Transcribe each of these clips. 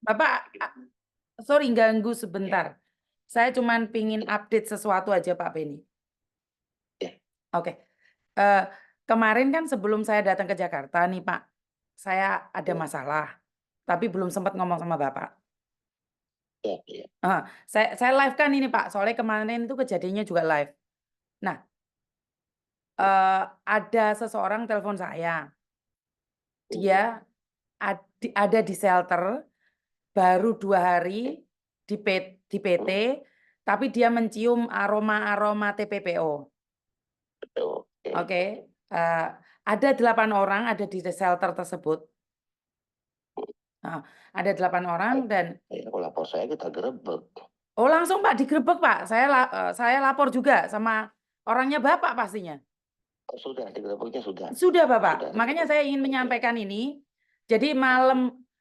Bapak, sorry ganggu sebentar. Saya cuman pingin update sesuatu aja Pak Beni. Ya. Oke. Kemarin kan sebelum saya datang ke Jakarta nih Pak, saya ada masalah, tapi belum sempat ngomong sama Bapak. Ya. Saya live kan ini Pak, soalnya kemarin itu kejadiannya juga live. Nah, ada seseorang telepon saya. Dia ada di shelter, baru 2 hari di PT, tapi dia mencium aroma TPPO. Oke. Ada 8 orang ada di shelter tersebut. Ada 8 orang dan Kalau lapor saya kita gerebek. oh langsung Pak digerebek Pak. Saya lapor juga sama orangnya Bapak pastinya. Sudah, digerebeknya sudah. Sudah Bapak. Sudah. Makanya saya ingin menyampaikan ini. Jadi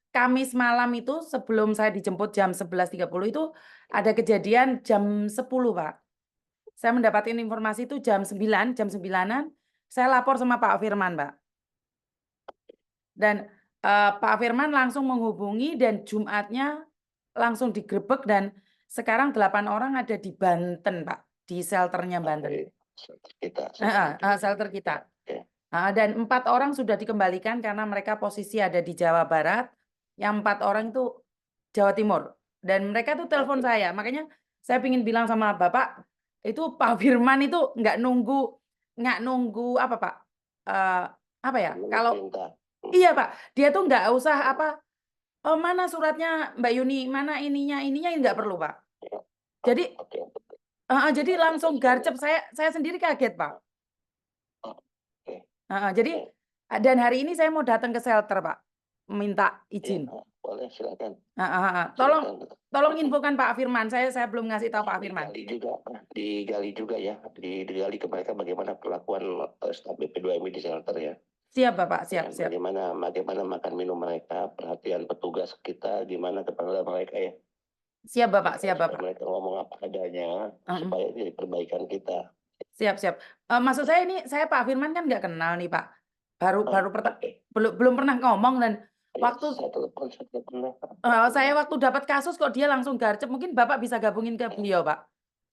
Kamis malam itu sebelum saya dijemput jam 11.30 itu ada kejadian jam 10 Pak. Saya mendapatkan informasi itu jam 9-an. Saya lapor sama Pak Firman Pak. Dan Pak Firman langsung menghubungi dan Jumatnya langsung digerebek dan sekarang 8 orang ada di Banten Pak. Di shelternya Banten. Shelter kita. Dan 4 orang sudah dikembalikan karena mereka posisi ada di Jawa Barat. Yang 4 orang itu Jawa Timur. Dan mereka tuh telepon saya. Makanya saya ingin bilang sama Bapak, itu Pak Firman itu nggak nunggu apa Pak? Apa ya? Kalau iya Pak, dia tuh nggak usah apa, oh mana suratnya Mbak Yuni, mana ininya nggak perlu Pak. Jadi langsung garcep, saya sendiri kaget Pak. Jadi dan hari ini saya mau datang ke shelter Pak, minta izin. Boleh, silakan. Tolong infokan Pak Firman, saya belum ngasih tahu Pak Firman. Digali juga ya, digali ke mereka bagaimana perlakuan staf BP2MI di shelter ya. Siap Bapak, siap. Bagaimana makan minum mereka, perhatian petugas kita, gimana kepada mereka ya. Siap Bapak. Mereka ngomong apa adanya, supaya jadi perbaikan kita. Siap. Maksud saya ini, saya Pak Firman kan nggak kenal nih Pak. Belum pernah ngomong dan waktu saya waktu dapat kasus kok dia langsung garcep, mungkin Bapak bisa gabungin ke beliau Pak.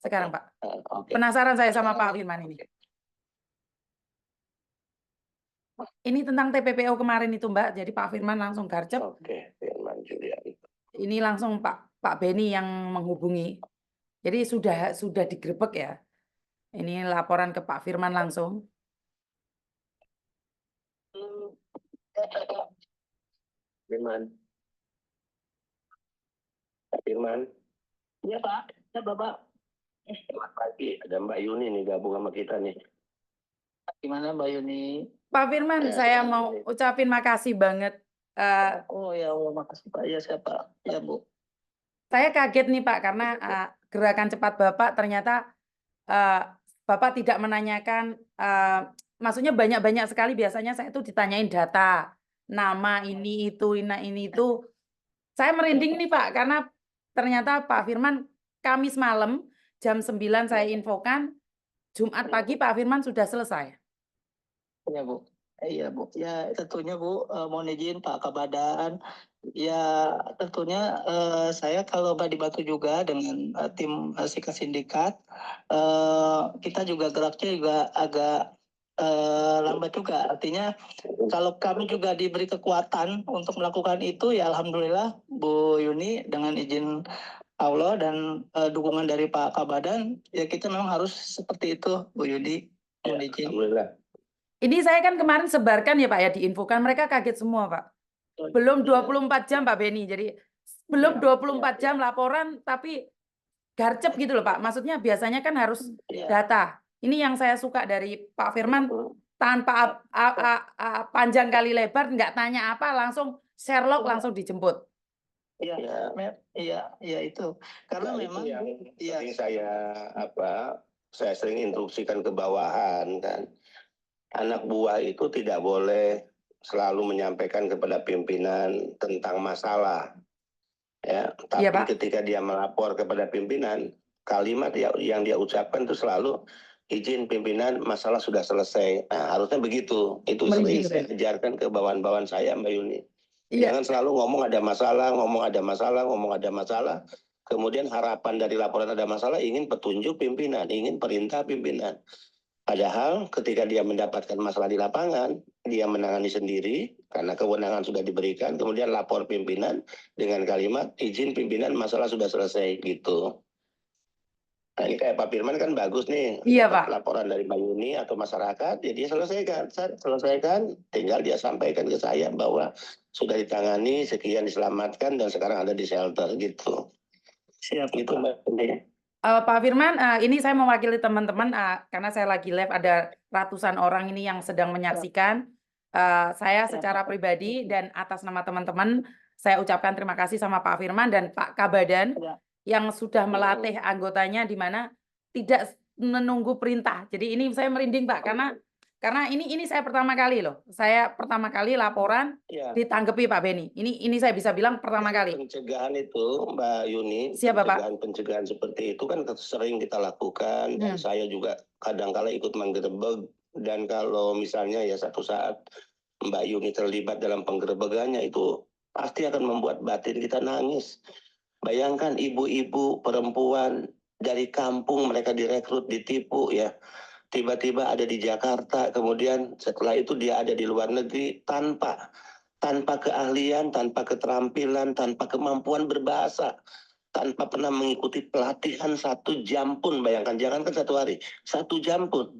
Sekarang Pak. Penasaran saya sama Pak Firman ini. Ini tentang TPPO kemarin itu Mbak, jadi Pak Firman langsung garcep. Oke, Firman Julian. Ini langsung Pak Beni yang menghubungi. Jadi sudah digerebek ya. Ini laporan ke Pak Firman langsung. Firman. Iya Pak, ya Bapak. Selamat pagi, ada Mbak Yuni nih gabung sama kita nih. Gimana Mbak Yuni? Pak Firman, saya mau ucapin makasih banget. Oh ya Allah, makasih Pak. Ya siapa? Ya Bu. Saya kaget nih Pak, karena gerakan cepat Bapak ternyata Bapak tidak menanyakan, maksudnya banyak sekali biasanya saya itu ditanyain data, nama ini itu. Saya merinding nih Pak, karena ternyata Pak Firman Kamis malam jam 9 saya infokan, Jumat pagi Pak Firman sudah selesai. Iya Bu. Iya Bu. Ya tentunya Bu, mohon izin Pak Kabadan. Ya tentunya saya kalau nggak dibantu juga dengan tim Sika Sindikat, kita juga geraknya juga agak lambat juga. Artinya kalau kami juga diberi kekuatan untuk melakukan itu, ya alhamdulillah Bu Yuni dengan izin Allah dan dukungan dari Pak Kabadan, ya kita memang harus seperti itu Bu Yuni. Alhamdulillah. Ini saya kan kemarin sebarkan ya Pak ya, diinfokan, mereka kaget semua Pak. Belum 24 jam Pak Beni, jadi belum 24 jam laporan tapi garcep gitu loh Pak. Maksudnya biasanya kan harus data. Ini yang saya suka dari Pak Firman, tanpa panjang kali lebar, nggak tanya apa, langsung Sherlock langsung dijemput. Iya itu. Karena memang saya sering instruksikan ke bawahan kan. Anak buah itu tidak boleh selalu menyampaikan kepada pimpinan tentang masalah. Ya, tapi ketika dia melapor kepada pimpinan, kalimat yang dia ucapkan itu selalu izin pimpinan, masalah sudah selesai. Nah, harusnya begitu. Itu sering saya ajarkan ke bawahan-bawahan saya, Mbak Yuni. Iya. Jangan selalu ngomong ada masalah, ngomong ada masalah, ngomong ada masalah. Kemudian harapan dari laporan ada masalah ingin petunjuk pimpinan, ingin perintah pimpinan. Padahal ketika dia mendapatkan masalah di lapangan, dia menangani sendiri karena kewenangan sudah diberikan, kemudian lapor pimpinan dengan kalimat izin pimpinan masalah sudah selesai gitu. Nah ini kayak Pak Firman kan bagus nih, Iya, dapat Pak. laporan dari Mbak Yuni atau masyarakat, ya dia selesaikan, tinggal dia sampaikan ke saya bahwa sudah ditangani, sekian diselamatkan dan sekarang ada di shelter gitu. Siap, Gitu Mbak Yuni. Pak Firman, ini saya mewakili teman-teman karena saya lagi live ada ratusan orang ini yang sedang menyaksikan. Saya secara pribadi dan atas nama teman-teman, saya ucapkan terima kasih sama Pak Firman dan Pak Kabadan Ya. yang sudah melatih anggotanya di mana tidak menunggu perintah. Jadi ini saya merinding Pak karena ini saya pertama kali loh. Saya pertama kali laporan Ya. ditanggapi Pak Beni. Ini saya bisa bilang pertama kali. Pencegahan itu Mbak Yuni, Siapa, Pak? pencegahan seperti itu kan sering kita lakukan. Dan saya juga kadang-kala ikut menggerebek. Dan kalau misalnya ya satu saat Mbak Yuni terlibat dalam penggerebekannya itu pasti akan membuat batin kita nangis. Bayangkan ibu-ibu perempuan dari kampung mereka direkrut, ditipu ya. Tiba-tiba ada di Jakarta, kemudian setelah itu dia ada di luar negeri tanpa keahlian, tanpa keterampilan, tanpa kemampuan berbahasa, tanpa pernah mengikuti pelatihan 1 jam pun. Bayangkan, jangankan 1 hari, 1 jam pun.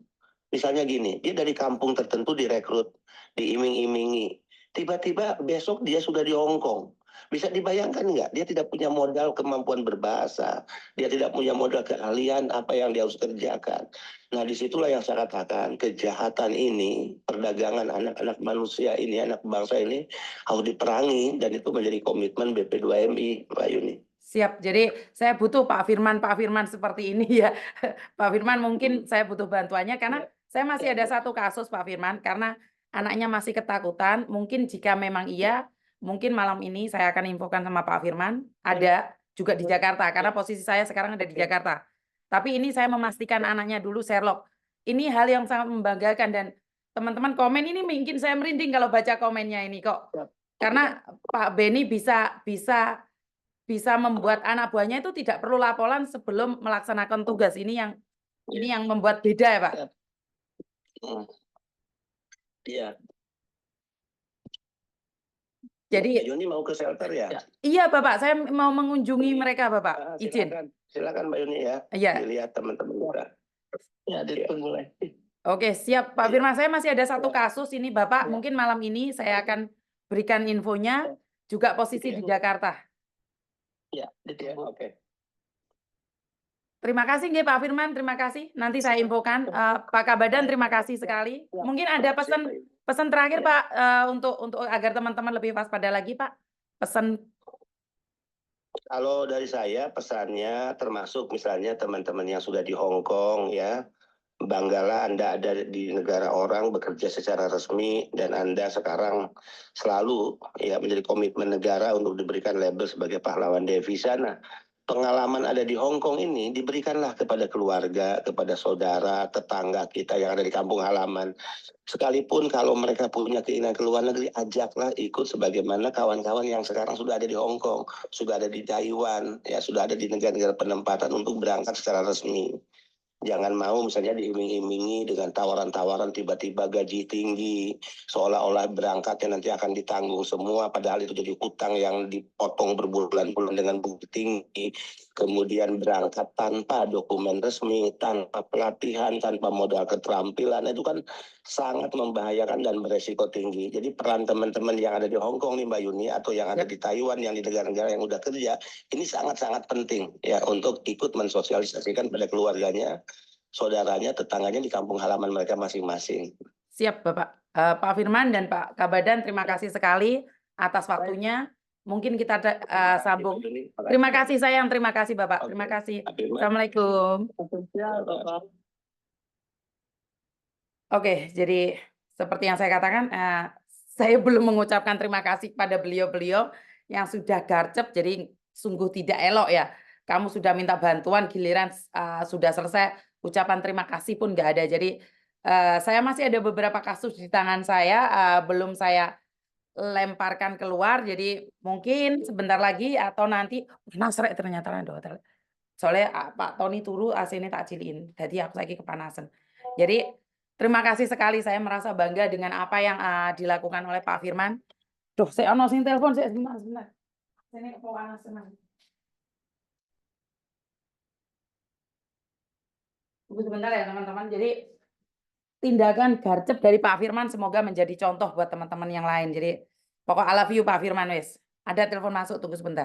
Misalnya gini, dia dari kampung tertentu direkrut, diiming-imingi. Tiba-tiba besok dia sudah di Hong Kong. Bisa dibayangkan nggak? Dia tidak punya modal kemampuan berbahasa. Dia tidak punya modal keahlian apa yang dia harus kerjakan. Nah disitulah yang saya katakan, kejahatan ini, perdagangan anak-anak manusia ini, anak bangsa ini harus diperangi. Dan itu menjadi komitmen BP2MI, Pak Yuni. Siap, jadi saya butuh Pak Firman seperti ini ya. Pak Firman mungkin saya butuh bantuannya karena saya masih ada satu kasus Pak Firman karena anaknya masih ketakutan. Mungkin jika memang iya, mungkin malam ini saya akan infokan sama Pak Firman. Ada juga di Jakarta karena posisi saya sekarang ada di Jakarta. Tapi ini saya memastikan anaknya dulu Sherlock. Ini hal yang sangat membanggakan dan teman-teman komen ini mungkin saya merinding kalau baca komennya ini kok. Karena Pak Beni bisa membuat anak buahnya itu tidak perlu laporan sebelum melaksanakan tugas. Ini yang membuat beda ya Pak. Iya. Jadi Mbak Yuni mau ke shelter ya? Iya Bapak, saya mau mengunjungi mereka Bapak. Izin. Silakan Mbak Yuni ya. Iya. Dilihat teman-teman kita. Ya, ditunggu lagi. Oke, siap Pak Firman. Saya masih ada satu kasus ini Bapak. Mungkin malam ini saya akan berikan infonya juga posisi di Jakarta. Ya, ditunggu. Oke. Terima kasih nggih Pak Firman, terima kasih. Nanti saya infokan. Pak Kabadan, terima kasih sekali. Mungkin ada pesan terakhir Pak untuk agar teman-teman lebih waspada lagi Pak. Pesan. Kalau dari saya pesannya termasuk misalnya teman-teman yang sudah di Hong Kong ya, banggalah Anda ada di negara orang bekerja secara resmi dan Anda sekarang selalu ya menjadi komitmen negara untuk diberikan label sebagai pahlawan devisa. Nah, pengalaman ada di Hong Kong ini diberikanlah kepada keluarga, kepada saudara, tetangga kita yang ada di kampung halaman. Sekalipun kalau mereka punya keinginan ke luar negeri, ajaklah ikut sebagaimana kawan-kawan yang sekarang sudah ada di Hong Kong, sudah ada di Taiwan, ya sudah ada di negara-negara penempatan untuk berangkat secara resmi. Jangan mau misalnya diiming-imingi dengan tawaran-tawaran tiba-tiba gaji tinggi, seolah-olah berangkatnya nanti akan ditanggung semua, padahal itu jadi hutang yang dipotong berbulan-bulan dengan bunga tinggi. Kemudian berangkat tanpa dokumen resmi, tanpa pelatihan, tanpa modal keterampilan, itu kan sangat membahayakan dan beresiko tinggi. Jadi peran teman-teman yang ada di Hong Kong nih Mbak Yuni, atau yang ada di Taiwan, yang di negara-negara yang udah kerja, ini sangat-sangat penting ya untuk ikut mensosialisasikan pada keluarganya, saudaranya, tetangganya di kampung halaman mereka masing-masing. Siap Bapak. Pak Firman dan Pak Kabadan, terima kasih sekali atas waktunya. Mungkin kita sambung. Terima kasih sayang, terima kasih Bapak. Terima kasih. Assalamualaikum. Oke, jadi seperti yang saya katakan, saya belum mengucapkan terima kasih pada beliau-beliau yang sudah garcep, jadi sungguh tidak elok ya. Kamu sudah minta bantuan, giliran sudah selesai, ucapan terima kasih pun nggak ada. Jadi saya masih ada beberapa kasus di tangan saya, belum saya lemparkan keluar. Jadi mungkin sebentar lagi atau nanti panas rek ternyata do. Soalnya Pak Tony turu AC-ne tak ciliin. Jadi aku lagi kepanasan. Jadi terima kasih sekali, saya merasa bangga dengan apa yang dilakukan oleh Pak Firman. Duh, saya ono sing telepon saya sebentar. Sini kepanasan. Tunggu sebentar ya teman-teman. Jadi tindakan garcep dari Pak Firman semoga menjadi contoh buat teman-teman yang lain. Jadi pokok I love you Pak Firman wes. Ada telepon masuk, tunggu sebentar.